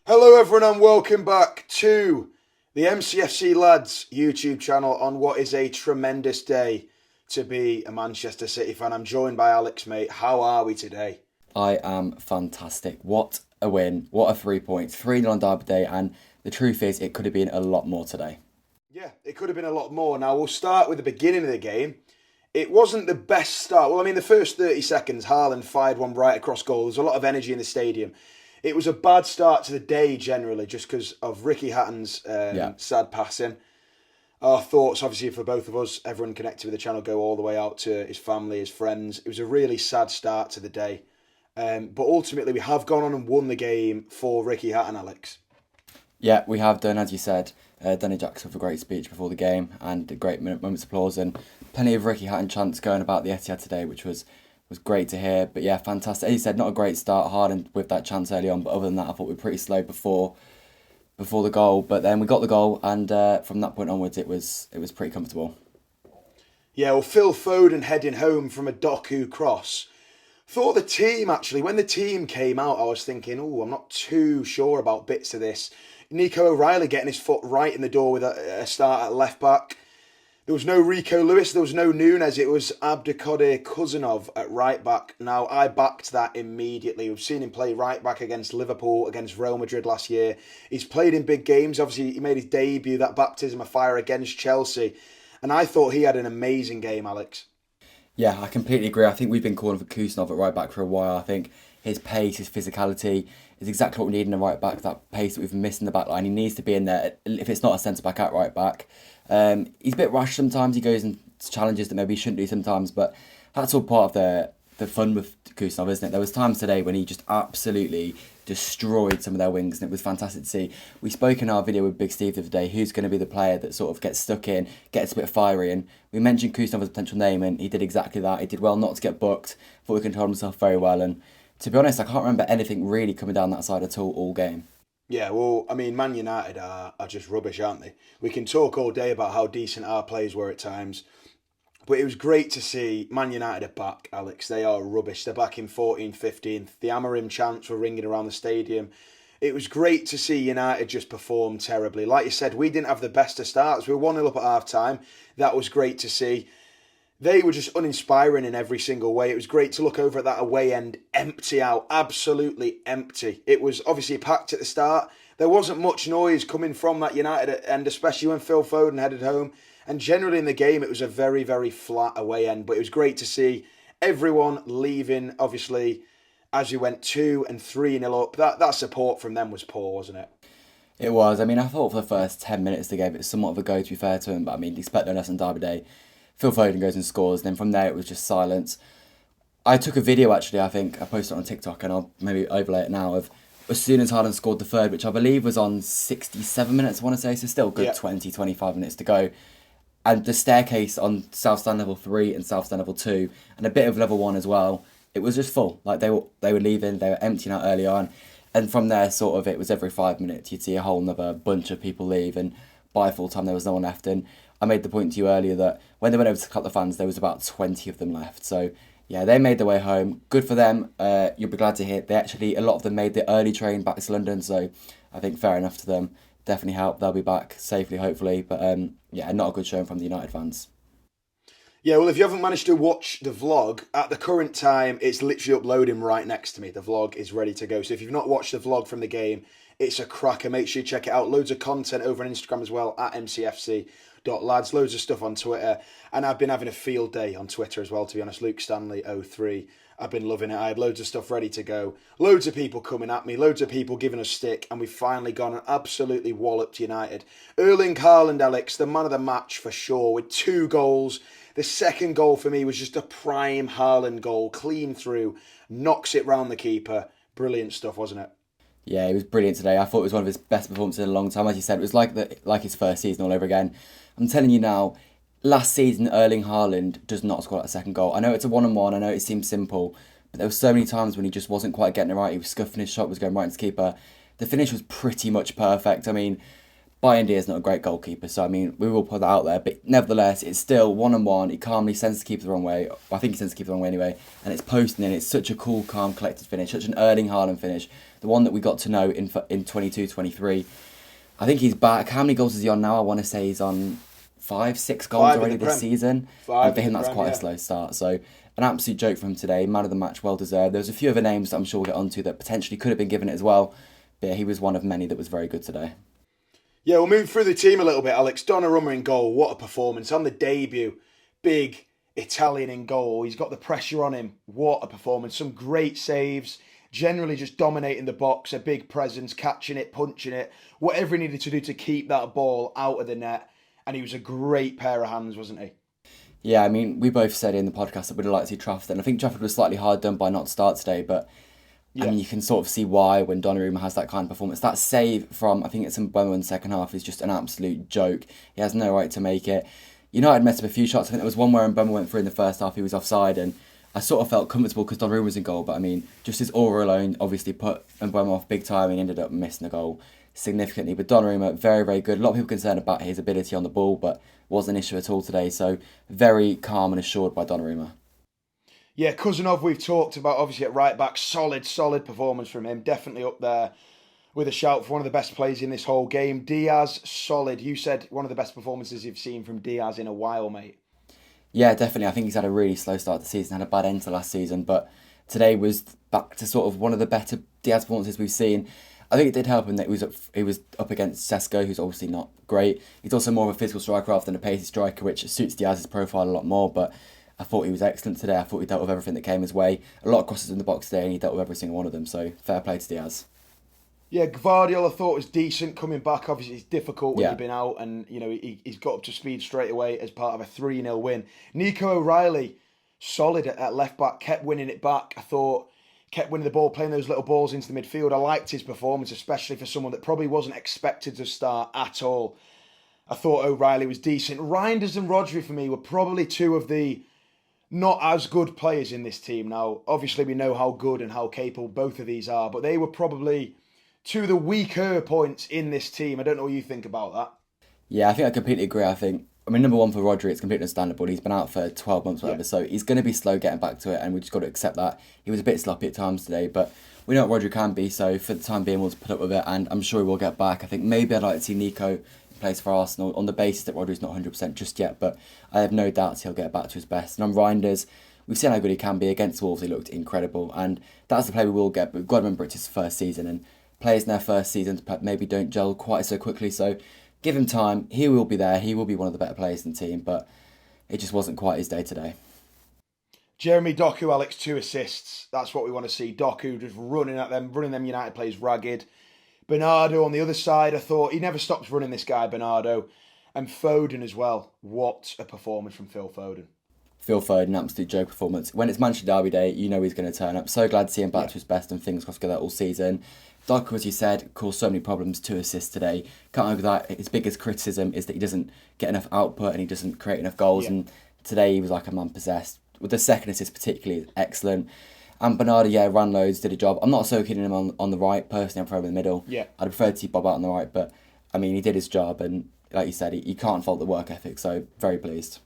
Hello, everyone, and welcome back to the MCFC Lads YouTube channel on what is a tremendous day to be a Manchester City fan. I'm joined by Alex, mate. How are we today? I am fantastic. What a win. What a 3 points. 3-0 on Derby Day, and the truth is, it could have been a lot more today. Yeah, it could have been a lot more. Now, we'll start with the beginning of the game. It wasn't the best start. Well, I mean, the first 30 seconds, Haaland fired one right across goal. There's a lot of energy in the stadium. It was a bad start to the day generally, just because of Ricky Hatton's sad passing. Our thoughts, obviously, for both of us, everyone connected with the channel, go all the way out to his family, his friends. It was a really sad start to the day. But ultimately, we have gone on and won the game for Ricky Hatton, Alex. Yeah, we have done, as you said, Danny Jackson with a great speech before the game and a great moments of applause and plenty of Ricky Hatton chants going about the Etihad today, which was great to hear. But yeah, fantastic. As you said, not a great start, Haaland with that chance early on, but other than that, I thought we were pretty slow before the goal. But then we got the goal, and from that point onwards, it was pretty comfortable. Yeah, well, Phil Foden heading home from a Doku cross. Thought the team, actually, when the team came out, I was thinking, I'm not too sure about bits of this. Nico O'Reilly getting his foot right in the door with a start at left back. There was no Rico Lewis, there was no Nunes, it was Abdelkader Kusinov at right back. Now, I backed that immediately. We've seen him play right back against Liverpool, against Real Madrid last year. He's played in big games. Obviously, he made his debut, that baptism of fire against Chelsea. And I thought he had an amazing game, Alex. Yeah, I completely agree. I think we've been calling for Kusinov at right back for a while. I think his pace, his physicality is exactly what we need in a right back. That pace that we've missed in the back line. He needs to be in there. If it's not a centre back at right back, he's a bit rash sometimes. He goes into challenges that maybe he shouldn't do sometimes. But that's all part of the fun with Kusinov, isn't it? There was times today when he just absolutely destroyed some of their wings, and it was fantastic to see. We spoke in our video with Big Steve the other day, who's going to be the player that sort of gets stuck in, gets a bit fiery, and we mentioned Kusinov as a potential name, and he did exactly that. He did well not to get booked, thought he controlled himself very well, and to be honest, I can't remember anything really coming down that side at all game. Yeah, well, I mean, Man United are just rubbish, aren't they? We can talk all day about how decent our players were at times, but it was great to see Man United are back, Alex. They are rubbish. They're back in 14th, 15th. The Amarim chants were ringing around the stadium. It was great to see United just perform terribly. Like you said, we didn't have the best of starts. We were 1-0 up at half-time. That was great to see. They were just uninspiring in every single way. It was great to look over at that away end, empty out, absolutely empty. It was obviously packed at the start. There wasn't much noise coming from that United end, especially when Phil Foden headed home. And generally in the game, it was a very, very flat away end. But it was great to see everyone leaving, obviously, as we went 2 and 3-0 up. That support from them was poor, wasn't it? It was. I mean, I thought for the first 10 minutes they gave it somewhat of a go, to be fair to him, but I mean, expect no less on Derby Day. Phil Foden goes and scores, and then from there it was just silence. I took a video actually, I think, I posted it on TikTok, and I'll maybe overlay it now, of as soon as Haaland scored the third, which I believe was on 67 minutes, I want to say, so still good 20-25 minutes to go. And the staircase on South Stand Level 3 and South Stand Level 2, and a bit of Level 1 as well, it was just full. Like, they were leaving, they were emptying out early on, and from there, sort of, it was every 5 minutes, you'd see a whole other bunch of people leave, and by full time, there was no one left. And I made the point to you earlier that when they went over to cut the fans, there was about 20 of them left. So, yeah, they made their way home. Good for them. You'll be glad to hear. A lot of them made the early train back to London, so I think fair enough to them. Definitely help. They'll be back safely, hopefully. But yeah, not a good showing from the United fans. Yeah, well, if you haven't managed to watch the vlog, at the current time, it's literally uploading right next to me. The vlog is ready to go. So if you've not watched the vlog from the game, it's a cracker. Make sure you check it out. Loads of content over on Instagram as well, at MCFC.lads. Loads of stuff on Twitter. And I've been having a field day on Twitter as well, to be honest. Luke Stanley 03. I've been loving it. I had loads of stuff ready to go. Loads of people coming at me. Loads of people giving us stick. And we've finally gone and absolutely walloped United. Erling Haaland, Alex, the man of the match for sure, with 2 goals. The second goal for me was just a prime Haaland goal. Clean through. Knocks it round the keeper. Brilliant stuff, wasn't it? Yeah, he was brilliant today. I thought it was one of his best performances in a long time. As you said, it was like his first season all over again. I'm telling you now, last season, Erling Haaland does not score that second goal. I know it's a one-on-one. I know it seems simple. But there were so many times when he just wasn't quite getting it right. He was scuffing his shot, was going right into keeper. The finish was pretty much perfect. I mean, Bayern is not a great goalkeeper, so I mean, we will put that out there. But nevertheless, it's still one-on-one. He calmly sends the keeper the wrong way. I think he sends the keeper the wrong way anyway. And it's posting in. It's such a cool, calm, collected finish. Such an Erling Haaland finish. the one that we got to know in 22-23. I think he's back. How many goals is he on now? I want to say he's on 5-6 goals already this season. And for him, that's quite a slow start. So an absolute joke from him today. Man of the match, well deserved. There's a few other names that I'm sure we'll get onto that potentially could have been given it as well. But yeah, he was one of many that was very good today. Yeah, we'll move through the team a little bit, Alex. Donnarumma in goal. What a performance. On the debut, big Italian in goal. He's got the pressure on him. What a performance. Some great saves. Generally just dominating the box. A big presence, catching it, punching it. Whatever he needed to do to keep that ball out of the net. And he was a great pair of hands, wasn't he? Yeah, I mean, we both said in the podcast that we'd like to see Trafford. And I think Trafford was slightly hard done by not to start today. But I mean, you can sort of see why when Donnarumma has that kind of performance. That save from, I think it's in Mbeumo in the second half, is just an absolute joke. He has no right to make it. United messed up a few shots. I think there was one where Mbeumo went through in the first half. He was offside, and I sort of felt comfortable because Donnarumma was in goal. But I mean, just his aura alone obviously put Mbeumo off big time and ended up missing the goal significantly. But Donnarumma, very, very good. A lot of people concerned about his ability on the ball, but wasn't an issue at all today. So very calm and assured by Donnarumma. Yeah, Kusinov we've talked about, obviously at right back. Solid performance from him. Definitely up there with a shout for one of the best players in this whole game. Diaz, solid. You said one of the best performances you've seen from Diaz in a while, mate. Yeah, definitely. I think he's had a really slow start to the season, had a bad end to last season, but today was back to sort of one of the better Diaz performances we've seen. I think it did help him that he was up against Sesko, who's obviously not great. He's also more of a physical striker rather than a pacey striker, which suits Diaz's profile a lot more, but I thought he was excellent today. I thought he dealt with everything that came his way. A lot of crosses in the box today, and he dealt with every single one of them, so fair play to Diaz. Yeah, Gvardiol I thought was decent coming back. Obviously, it's difficult when you've been out, and you know he's got up to speed straight away as part of a 3-0 win. Nico O'Reilly, solid at left back, kept winning it back. I thought kept winning the ball, playing those little balls into the midfield. I liked his performance, especially for someone that probably wasn't expected to start at all. I thought O'Reilly was decent. Reinders and Rodri for me were probably two of the not as good players in this team. Now, obviously, we know how good and how capable both of these are, but they were probably two of the weaker points in this team. I don't know what you think about that. Yeah, I think I completely agree. I mean, number one for Rodri, it's completely understandable. He's been out for 12 months, whatever, so he's going to be slow getting back to it, and we just got to accept that. He was a bit sloppy at times today, but we know what Rodri can be, so for the time being, we'll just put up with it, and I'm sure he will get back. I think maybe I'd like to see Nico in place for Arsenal on the basis that Rodri's not 100% just yet, but I have no doubts he'll get back to his best. And on Reinders, we've seen how good he can be. Against Wolves, he looked incredible, and that's the player we will get, but we've got to remember it's his first season, and players in their first season maybe don't gel quite so quickly, so give him time. He will be there. He will be one of the better players in the team, but it just wasn't quite his day today. Jeremy Doku, Alex, 2 assists. That's what we want to see. Doku just running them United players ragged. Bernardo on the other side, I thought he never stops running, this guy, Bernardo. And Foden as well. What a performance from Phil Foden. Phil Foden, absolute joke performance. When it's Manchester Derby Day, you know he's going to turn up. So glad to see him back to his best, and fingers crossed together all season. Doku, as you said, caused so many problems, 2 assists today. Can't argue that. His biggest criticism is that he doesn't get enough output and he doesn't create enough goals. And today he was like a man possessed. With the second assist particularly, excellent. And Bernardo, ran loads, did a job. I'm not so keen on him on the right. Personally, I prefer him in the middle. Yeah. I'd prefer to see Bob out on the right, but I mean, he did his job, and like you said, he can't fault the work ethic, so very pleased.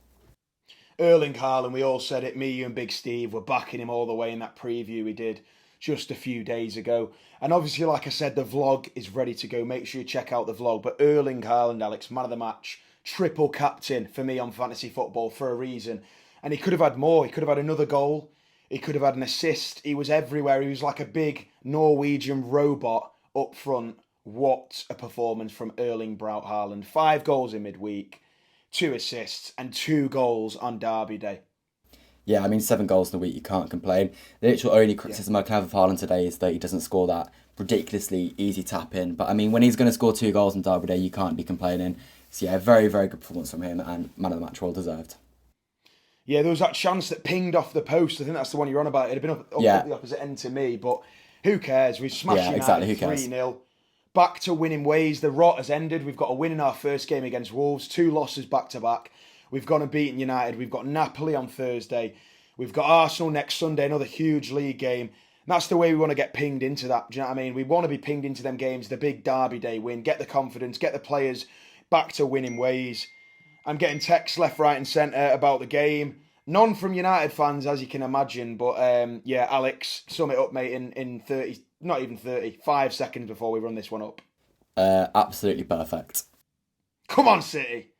Erling Haaland, we all said it, me, you and Big Steve were backing him all the way in that preview we did just a few days ago. And obviously, like I said, the vlog is ready to go. Make sure you check out the vlog. But Erling Haaland, Alex, man of the match, triple captain for me on fantasy football for a reason. And he could have had more. He could have had another goal. He could have had an assist. He was everywhere. He was like a big Norwegian robot up front. What a performance from Erling Braut Haaland. 5 goals in midweek, 2 assists, and 2 goals on Derby Day. Yeah, I mean, 7 goals in a week, you can't complain. The literal only criticism I can have of Haaland today is that he doesn't score that ridiculously easy tap in. But I mean, when he's going to score 2 goals on Derby Day, you can't be complaining. So yeah, very, very good performance from him, and man of the match, well deserved. Yeah, there was that chance that pinged off the post. I think that's the one you're on about. It'd have been up the opposite end to me, but who cares? We've smashed United 3-0. Back to winning ways. The rot has ended. We've got a win in our first game against Wolves. 2 losses back-to-back. We've gone and beaten United. We've got Napoli on Thursday. We've got Arsenal next Sunday, another huge league game. And that's the way we want to get pinged into that. Do you know what I mean? We want to be pinged into them games, the big Derby Day win, get the confidence, get the players back to winning ways. I'm getting texts left, right and centre about the game. None from United fans, as you can imagine. But yeah, Alex, sum it up, mate, in 30 not even 30, 5 seconds before we run this one up. Absolutely perfect. Come on, City.